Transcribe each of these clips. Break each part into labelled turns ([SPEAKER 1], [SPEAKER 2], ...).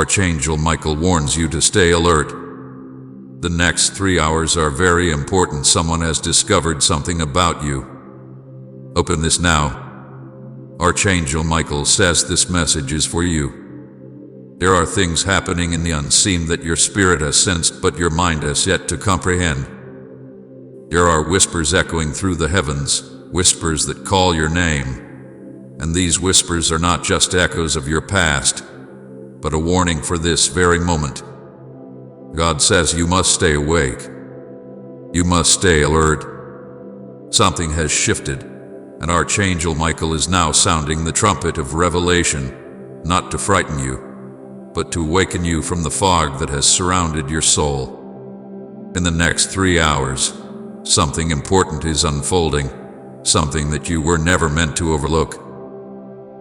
[SPEAKER 1] Archangel Michael warns you to stay alert. The next 3 hours are very important. Someone has discovered something about you. Open this now. Archangel Michael says this message is for you. There are things happening in the unseen that your spirit has sensed, but your mind has yet to comprehend. There are whispers echoing through the heavens, whispers that call your name. And these whispers are not just echoes of your past, but a warning for this very moment. God says you must stay awake. You must stay alert. Something has shifted, and Archangel Michael is now sounding the trumpet of revelation, not to frighten you, but to awaken you from the fog that has surrounded your soul. In the next 3 hours, something important is unfolding, something that you were never meant to overlook.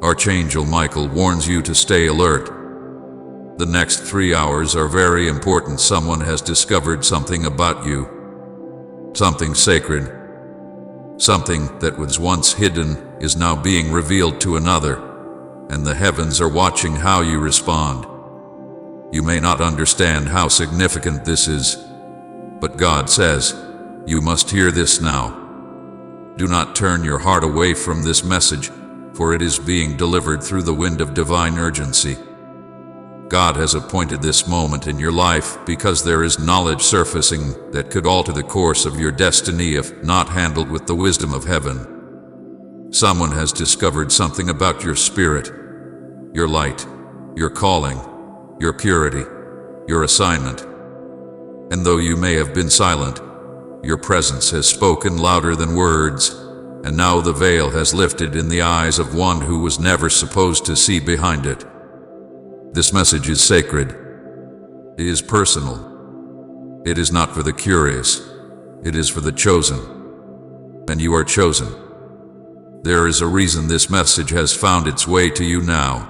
[SPEAKER 1] Archangel Michael warns you to stay alert. The next 3 hours are very important. Someone has discovered something about you, something sacred. Something that was once hidden is now being revealed to another, and the heavens are watching how you respond. You may not understand how significant this is, but God says, you must hear this now. Do not turn your heart away from this message, for it is being delivered through the wind of divine urgency. God has appointed this moment in your life because there is knowledge surfacing that could alter the course of your destiny if not handled with the wisdom of heaven. Someone has discovered something about your spirit, your light, your calling, your purity, your assignment. And though you may have been silent, your presence has spoken louder than words, and now the veil has lifted in the eyes of one who was never supposed to see behind it. This message is sacred. It is personal. It is not for the curious. It is for the chosen. And you are chosen. There is a reason this message has found its way to you now.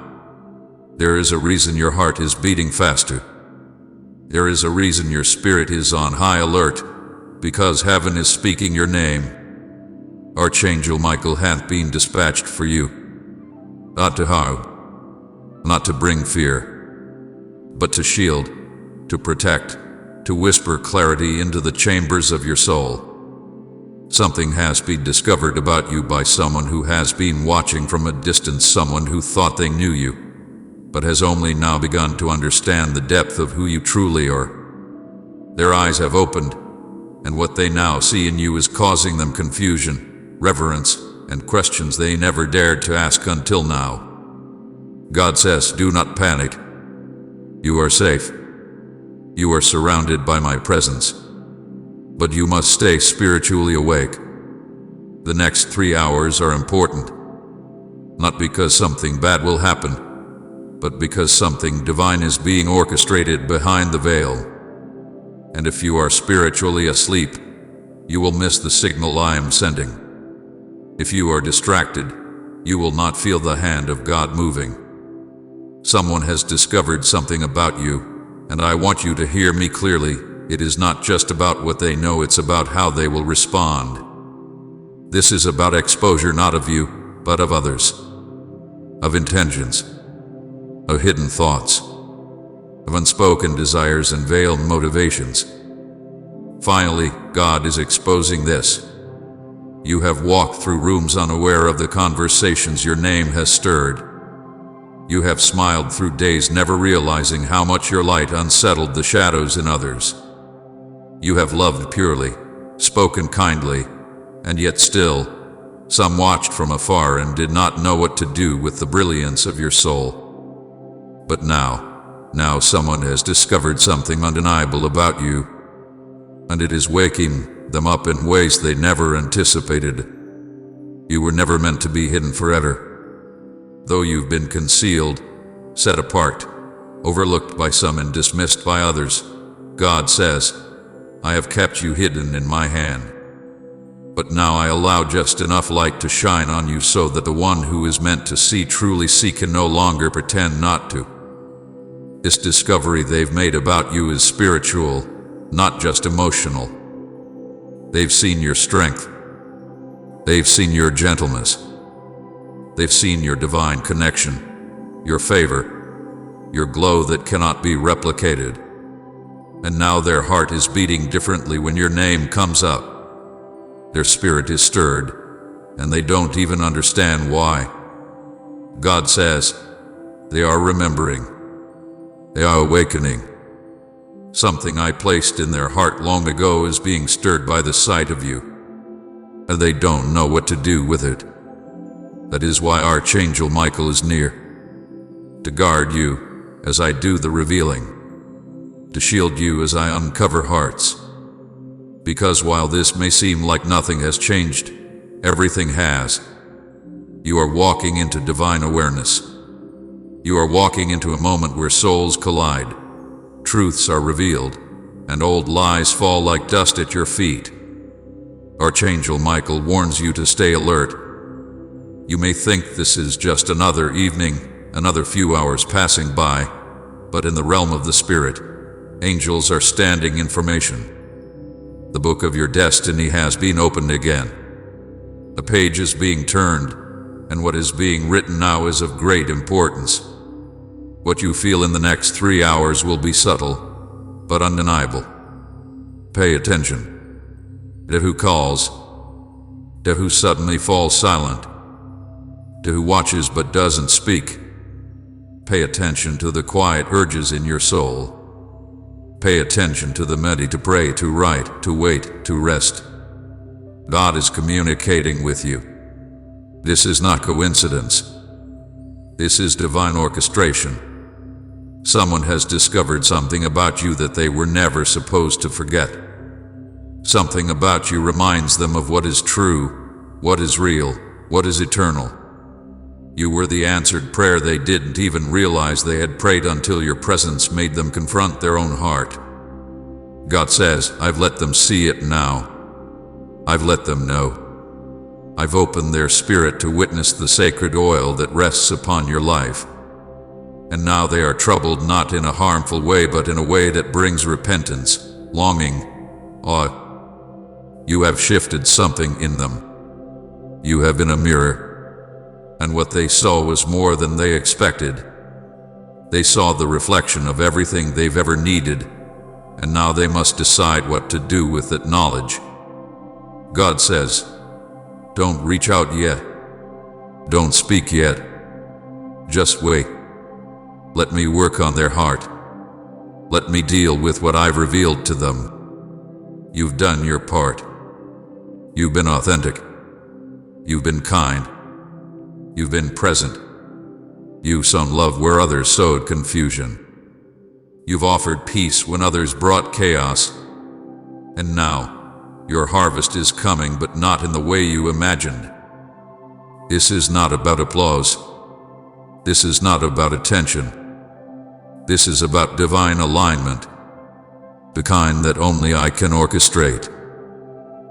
[SPEAKER 1] There is a reason your heart is beating faster. There is a reason your spirit is on high alert, because heaven is speaking your name. Archangel Michael hath been dispatched for you, not to harm, not to bring fear, but to shield, to protect, to whisper clarity into the chambers of your soul. Something has been discovered about you by someone who has been watching from a distance, someone who thought they knew you, but has only now begun to understand the depth of who you truly are. Their eyes have opened, and what they now see in you is causing them confusion, reverence, and questions they never dared to ask until now. God says, do not panic. You are safe. You are surrounded by my presence. But you must stay spiritually awake. The next 3 hours are important, not because something bad will happen, but because something divine is being orchestrated behind the veil. And if you are spiritually asleep, you will miss the signal I am sending. If you are distracted, you will not feel the hand of God moving. Someone has discovered something about you, and I want you to hear me clearly. It is not just about what they know, it's about how they will respond. This is about exposure, not of you, but of others, of intentions, of hidden thoughts, of unspoken desires and veiled motivations. Finally, God is exposing this. You have walked through rooms unaware of the conversations your name has stirred. You have smiled through days never realizing how much your light unsettled the shadows in others. You have loved purely, spoken kindly, and yet still, some watched from afar and did not know what to do with the brilliance of your soul. But now someone has discovered something undeniable about you, and it is waking them up in ways they never anticipated. You were never meant to be hidden forever. Though you've been concealed, set apart, overlooked by some and dismissed by others, God says, I have kept you hidden in my hand. But now I allow just enough light to shine on you so that the one who is meant to see truly see, can no longer pretend not to. This discovery they've made about you is spiritual, not just emotional. They've seen your strength. They've seen your gentleness. They've seen your divine connection, your favor, your glow that cannot be replicated. And now their heart is beating differently when your name comes up. Their spirit is stirred, and they don't even understand why. God says, they are remembering. They are awakening. Something I placed in their heart long ago is being stirred by the sight of you, and they don't know what to do with it. That is why Archangel Michael is near, to guard you as I do the revealing, to shield you as I uncover hearts. Because while this may seem like nothing has changed, everything has. You are walking into divine awareness. You are walking into a moment where souls collide, truths are revealed, and old lies fall like dust at your feet. Archangel Michael warns you to stay alert. You may think this is just another evening, another few hours passing by, but in the realm of the spirit, angels are standing in formation. The book of your destiny has been opened again. A page is being turned, and what is being written now is of great importance. What you feel in the next 3 hours will be subtle, but undeniable. Pay attention. To who calls, to who suddenly falls silent, to who watches but doesn't speak. Pay attention to the quiet urges in your soul. Pay attention to the many to pray, to write, to wait, to rest. God is communicating with you. This is not coincidence. This is divine orchestration. Someone has discovered something about you that they were never supposed to forget. Something about you reminds them of what is true, what is real, what is eternal. You were the answered prayer they didn't even realize they had prayed until your presence made them confront their own heart. God says, I've let them see it now. I've let them know. I've opened their spirit to witness the sacred oil that rests upon your life. And now they are troubled not in a harmful way but in a way that brings repentance, longing, awe. You have shifted something in them. You have been a mirror, and what they saw was more than they expected. They saw the reflection of everything they've ever needed, and now they must decide what to do with that knowledge. God says, don't reach out yet. Don't speak yet. Just wait. Let me work on their heart. Let me deal with what I've revealed to them. You've done your part. You've been authentic. You've been kind. You've been present. You've sown love where others sowed confusion. You've offered peace when others brought chaos. And now, your harvest is coming, but not in the way you imagined. This is not about applause. This is not about attention. This is about divine alignment, the kind that only I can orchestrate.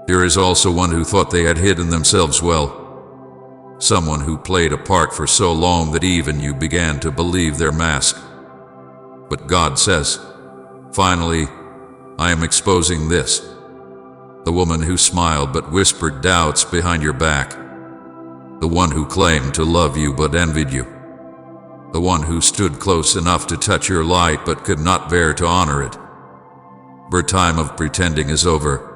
[SPEAKER 1] There is also one who thought they had hidden themselves well, someone who played a part for so long that even you began to believe their mask. But God says, finally, I am exposing this. The woman who smiled but whispered doubts behind your back. The one who claimed to love you but envied you. The one who stood close enough to touch your light but could not bear to honor it. Her time of pretending is over.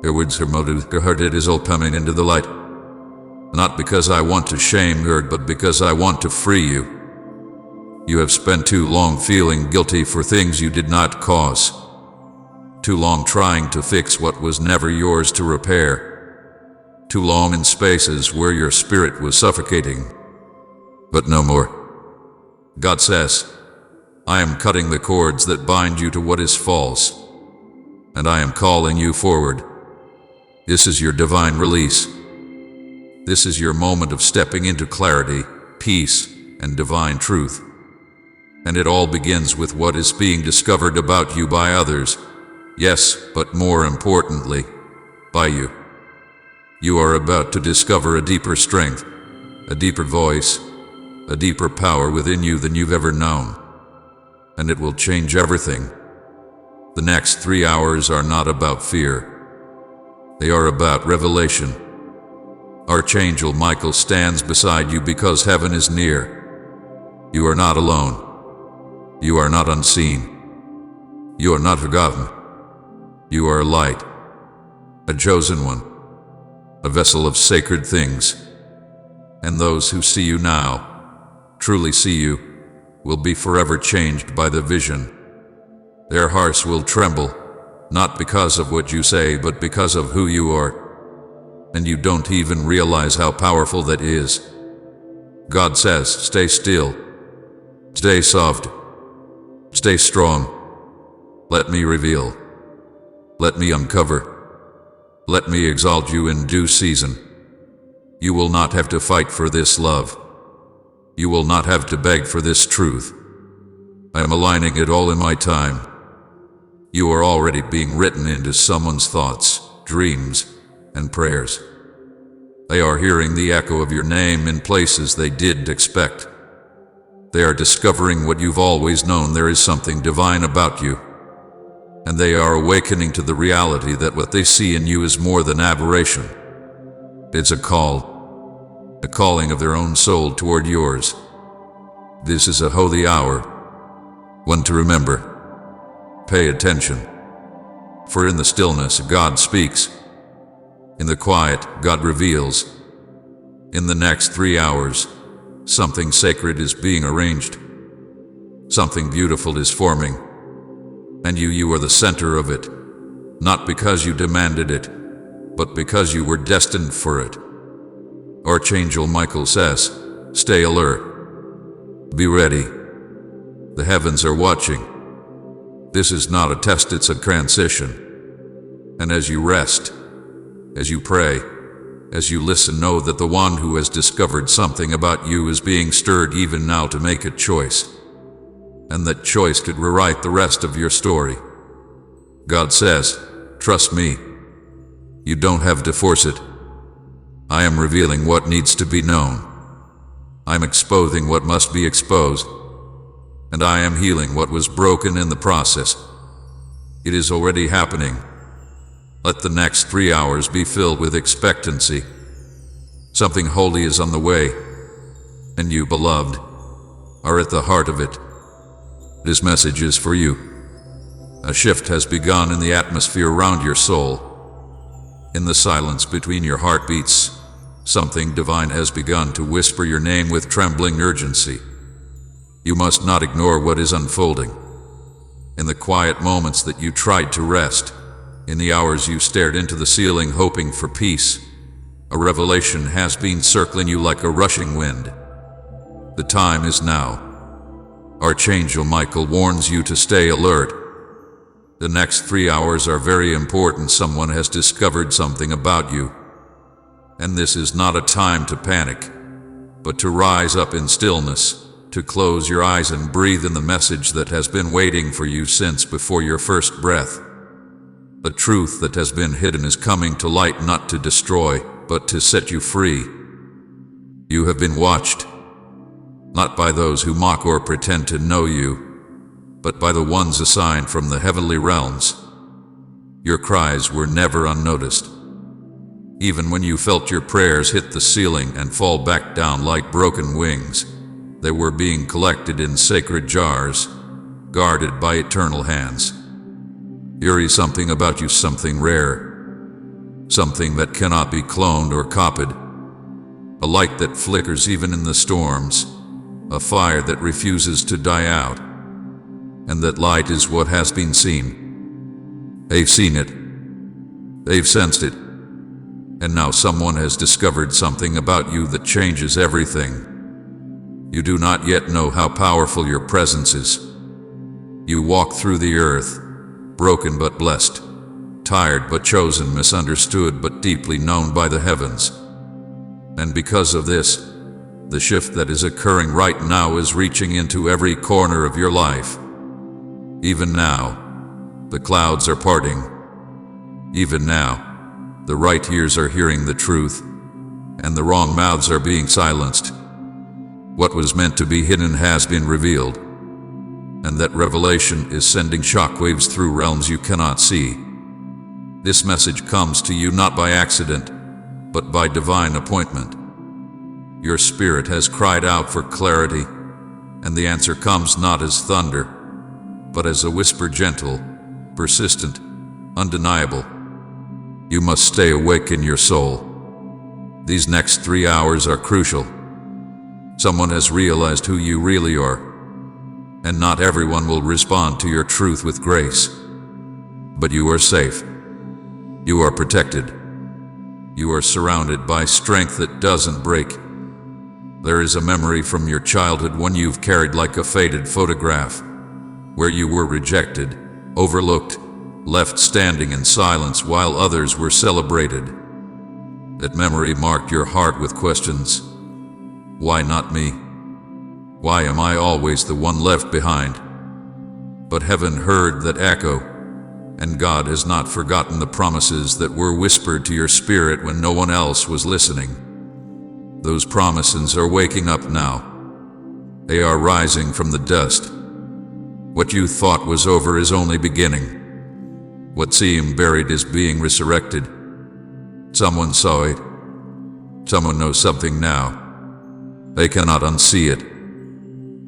[SPEAKER 1] Her words, her motive, her heart, it is all coming into the light. Not because I want to shame her, but because I want to free you. You have spent too long feeling guilty for things you did not cause. Too long trying to fix what was never yours to repair. Too long in spaces where your spirit was suffocating. But no more. God says, I am cutting the cords that bind you to what is false, and I am calling you forward. This is your divine release. This is your moment of stepping into clarity, peace, and divine truth. And it all begins with what is being discovered about you by others. Yes, but more importantly, by you. You are about to discover a deeper strength, a deeper voice, a deeper power within you than you've ever known. And it will change everything. The next 3 hours are not about fear. They are about revelation. Archangel Michael stands beside you because heaven is near. You are not alone. You are not unseen. You are not forgotten. You are a light, a chosen one, a vessel of sacred things. And those who see you now, truly see you, will be forever changed by the vision. Their hearts will tremble, not because of what you say, but because of who you are. And you don't even realize how powerful that is. God says, stay still, stay soft, stay strong. Let me reveal, let me uncover, let me exalt you in due season. You will not have to fight for this love. You will not have to beg for this truth. I am aligning it all in my time. You are already being written into someone's thoughts, dreams, and prayers. They are hearing the echo of your name in places they didn't expect. They are discovering what you've always known: there is something divine about you. And they are awakening to the reality that what they see in you is more than aberration. It's a call, a calling of their own soul toward yours. This is a holy hour, one to remember. Pay attention, for in the stillness God speaks. In the quiet, God reveals. In the next 3 hours, something sacred is being arranged. Something beautiful is forming. And you are the center of it, not because you demanded it, but because you were destined for it. Archangel Michael says, stay alert. Be ready. The heavens are watching. This is not a test, it's a transition. And as you rest, as you pray, as you listen, know that the one who has discovered something about you is being stirred even now to make a choice. And that choice could rewrite the rest of your story. God says, trust me. You don't have to force it. I am revealing what needs to be known. I'm exposing what must be exposed. And I am healing what was broken in the process. It is already happening. Let the next 3 hours be filled with expectancy. Something holy is on the way, and you, beloved, are at the heart of it. This message is for you. A shift has begun in the atmosphere around your soul. In the silence between your heartbeats, something divine has begun to whisper your name with trembling urgency. You must not ignore what is unfolding. In the quiet moments that you tried to rest, in the hours you stared into the ceiling hoping for peace, a revelation has been circling you like a rushing wind. The time is now. Archangel Michael warns you to stay alert. The next 3 hours are very important. Someone has discovered something about you. And this is not a time to panic, but to rise up in stillness, to close your eyes and breathe in the message that has been waiting for you since before your first breath. The truth that has been hidden is coming to light, not to destroy, but to set you free. You have been watched, not by those who mock or pretend to know you, but by the ones assigned from the heavenly realms. Your cries were never unnoticed. Even when you felt your prayers hit the ceiling and fall back down like broken wings, they were being collected in sacred jars, guarded by eternal hands. There is something about you, something rare, something that cannot be cloned or copied, a light that flickers even in the storms, a fire that refuses to die out. And that light is what has been seen. They've seen it, they've sensed it, and now someone has discovered something about you that changes everything. You do not yet know how powerful your presence is. You walk through the earth, broken but blessed, tired but chosen, misunderstood but deeply known by the heavens. And because of this, the shift that is occurring right now is reaching into every corner of your life. Even now, the clouds are parting. Even now, the right ears are hearing the truth, and the wrong mouths are being silenced. What was meant to be hidden has been revealed. And that revelation is sending shockwaves through realms you cannot see. This message comes to you not by accident, but by divine appointment. Your spirit has cried out for clarity, And the answer comes not as thunder, but as a whisper, gentle, persistent, undeniable. You must stay awake in your soul. These next 3 hours are crucial. Someone has realized who you really are, and not everyone will respond to your truth with grace. But you are safe. You are protected. You are surrounded by strength that doesn't break. There is a memory from your childhood, one you've carried like a faded photograph, where you were rejected, overlooked, left standing in silence while others were celebrated. That memory marked your heart with questions. Why not me? Why am I always the one left behind? But heaven heard that echo, and God has not forgotten the promises that were whispered to your spirit when no one else was listening. Those promises are waking up now. They are rising from the dust. What you thought was over is only beginning. What seemed buried is being resurrected. Someone saw it. Someone knows something now. They cannot unsee it.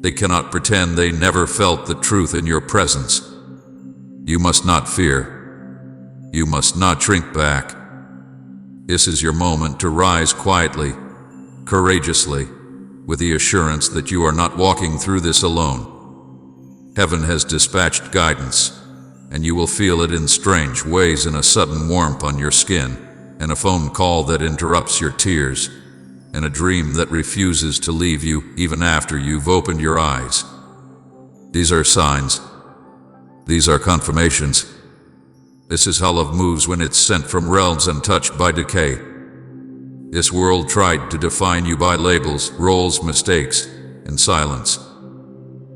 [SPEAKER 1] They cannot pretend they never felt the truth in your presence. You must not fear. You must not shrink back. This is your moment to rise quietly, courageously, with the assurance that you are not walking through this alone. Heaven has dispatched guidance, and you will feel it in strange ways, in a sudden warmth on your skin, and a phone call that interrupts your tears, and a dream that refuses to leave you even after you've opened your eyes. These are signs. These are confirmations. This is how love moves when it's sent from realms untouched by decay. This world tried to define you by labels, roles, mistakes, and silence.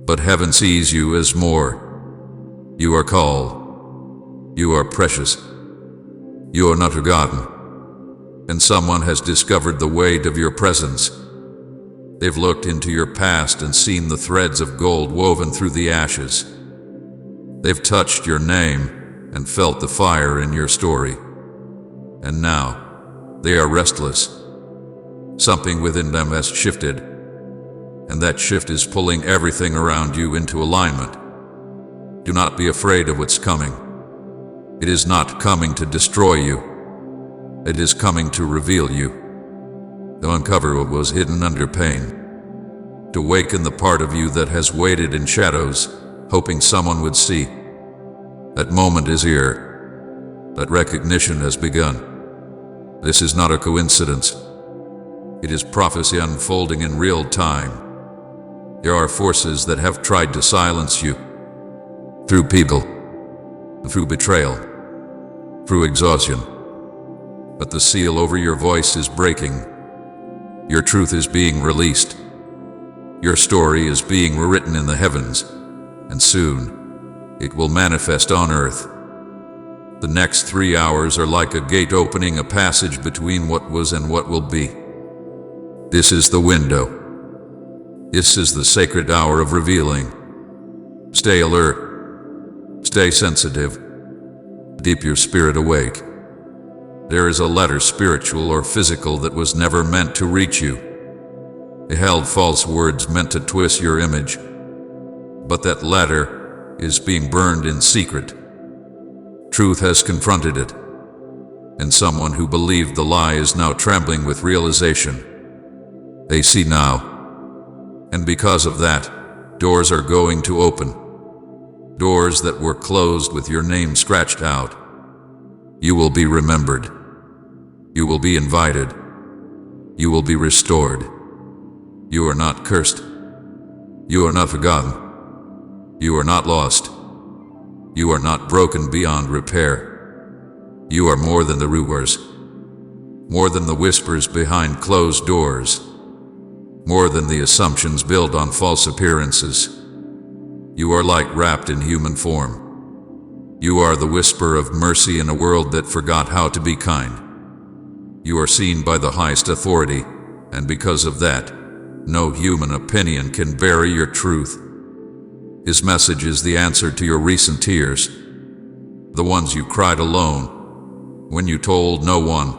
[SPEAKER 1] But heaven sees you as more. You are called. You are precious. You are not forgotten. And someone has discovered the weight of your presence. They've looked into your past and seen the threads of gold woven through the ashes. They've touched your name and felt the fire in your story. And now, they are restless. Something within them has shifted, and that shift is pulling everything around you into alignment. Do not be afraid of what's coming. It is not coming to destroy you. It is coming to reveal you, to uncover what was hidden under pain, to waken the part of you that has waited in shadows, hoping someone would see. That moment is here. That recognition has begun. This is not a coincidence. It is prophecy unfolding in real time. There are forces that have tried to silence you, through people, through betrayal, through exhaustion. But the seal over your voice is breaking. Your truth is being released. Your story is being rewritten in the heavens, and soon it will manifest on earth. The next 3 hours are like a gate opening a passage between what was and what will be. This is the window. This is the sacred hour of revealing. Stay alert. Stay sensitive. Keep your spirit awake. There is a letter, spiritual or physical, that was never meant to reach you. It held false words meant to twist your image. But that letter is being burned in secret. Truth has confronted it, and someone who believed the lie is now trembling with realization. They see now, and because of that, doors are going to open. Doors that were closed with your name scratched out. You will be remembered. You will be invited. You will be restored. You are not cursed. You are not forgotten. You are not lost. You are not broken beyond repair. You are more than the rumors, more than the whispers behind closed doors, more than the assumptions built on false appearances. You are light wrapped in human form. You are the whisper of mercy in a world that forgot how to be kind. You are seen by the highest authority, and because of that, no human opinion can bury your truth. His message is the answer to your recent tears, the ones you cried alone, when you told no one,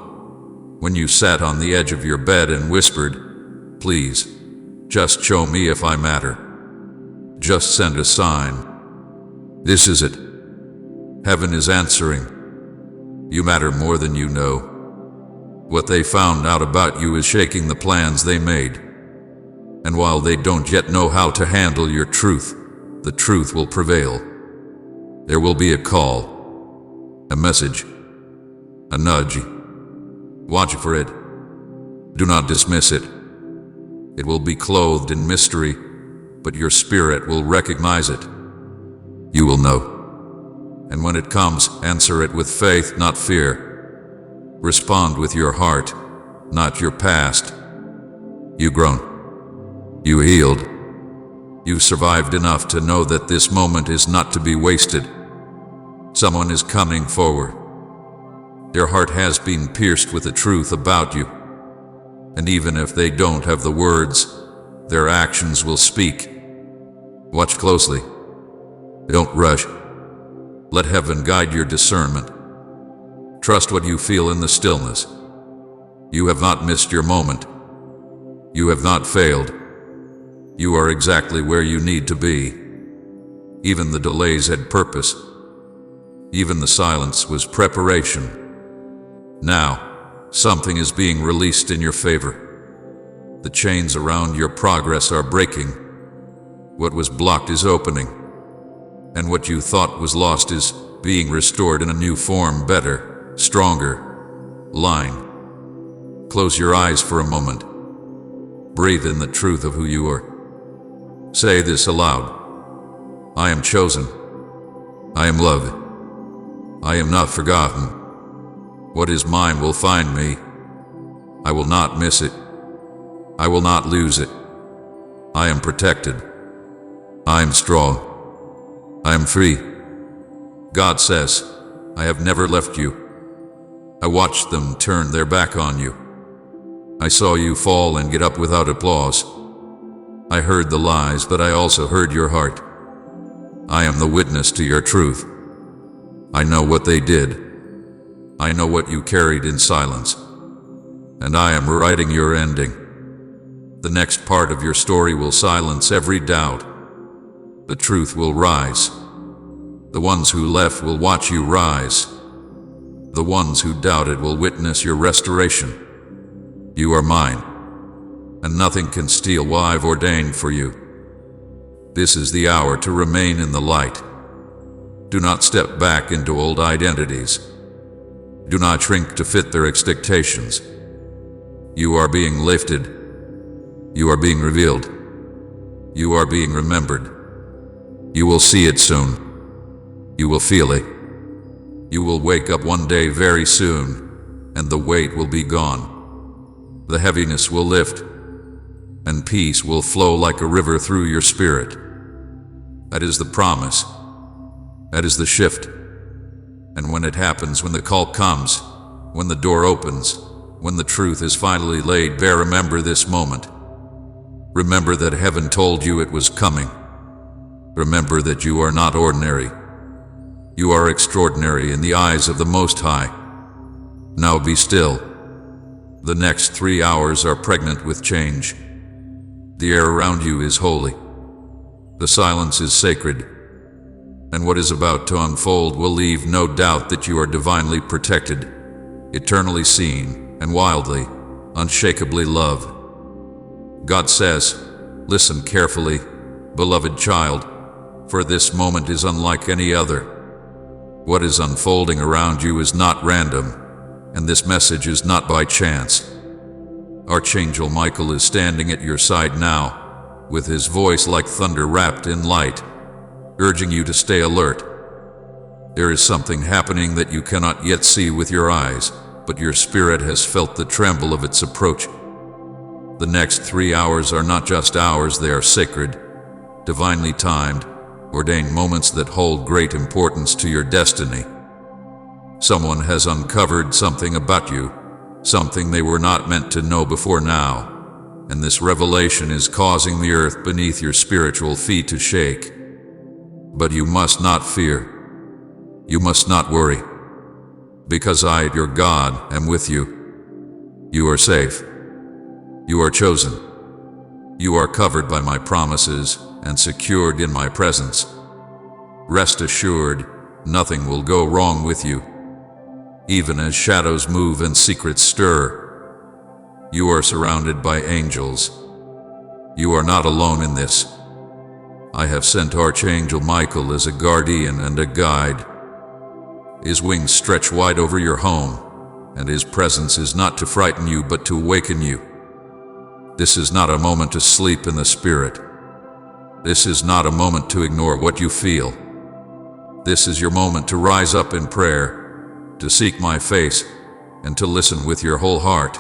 [SPEAKER 1] when you sat on the edge of your bed and whispered, "Please, just show me if I matter." Just send a sign. This is it. Heaven is answering. You matter more than you know. What they found out about you is shaking the plans they made. And while they don't yet know how to handle your truth, the truth will prevail. There will be a call, a message, a nudge. Watch for it. Do not dismiss it. It will be clothed in mystery, but your spirit will recognize it. You will know. And when it comes, answer it with faith, not fear. Respond with your heart, not your past. You grown. You healed. You survived enough to know that this moment is not to be wasted. Someone is coming forward. Their heart has been pierced with the truth about you. And even if they don't have the words, their actions will speak. Watch closely. Don't rush. Let heaven guide your discernment. Trust what you feel in the stillness. You have not missed your moment. You have not failed. You are exactly where you need to be. Even the delays had purpose. Even the silence was preparation. Now, something is being released in your favor. The chains around your progress are breaking. What was blocked is opening. And what you thought was lost is being restored in a new form, better, stronger. Line. Close your eyes for a moment. Breathe in the truth of who you are. Say this aloud. I am chosen. I am loved. I am not forgotten. What is mine will find me. I will not miss it. I will not lose it. I am protected. I am strong. I am free. God says, I have never left you. I watched them turn their back on you. I saw you fall and get up without applause. I heard the lies, but I also heard your heart. I am the witness to your truth. I know what they did. I know what you carried in silence. And I am writing your ending. The next part of your story will silence every doubt. The truth will rise. The ones who left will watch you rise. The ones who doubted will witness your restoration. You are mine, and nothing can steal what I've ordained for you. This is the hour to remain in the light. Do not step back into old identities. Do not shrink to fit their expectations. You are being lifted. You are being revealed. You are being remembered. You will see it soon. You will feel it. You will wake up one day very soon, and the weight will be gone. The heaviness will lift, and peace will flow like a river through your spirit. That is the promise. That is the shift. And when it happens, when the call comes, when the door opens, when the truth is finally laid bare, remember this moment. Remember that heaven told you it was coming. Remember that you are not ordinary. You are extraordinary in the eyes of the Most High. Now be still. The next 3 hours are pregnant with change. The air around you is holy. The silence is sacred. And what is about to unfold will leave no doubt that you are divinely protected, eternally seen, and wildly, unshakably loved. God says, listen carefully, beloved child, for this moment is unlike any other. What is unfolding around you is not random, and this message is not by chance. Archangel Michael is standing at your side now, with his voice like thunder wrapped in light, urging you to stay alert. There is something happening that you cannot yet see with your eyes, but your spirit has felt the tremble of its approach. The next 3 hours are not just hours, they are sacred, divinely timed, ordained moments that hold great importance to your destiny. Someone has uncovered something about you, something they were not meant to know before now, and this revelation is causing the earth beneath your spiritual feet to shake. But you must not fear. You must not worry, because I, your God, am with you. You are safe. You are chosen. You are covered by my promises, and secured in my presence. Rest assured, nothing will go wrong with you. Even as shadows move and secrets stir, you are surrounded by angels. You are not alone in this. I have sent Archangel Michael as a guardian and a guide. His wings stretch wide over your home, and his presence is not to frighten you but to awaken you. This is not a moment to sleep in the spirit. This is not a moment to ignore what you feel. This is your moment to rise up in prayer, to seek my face, and to listen with your whole heart.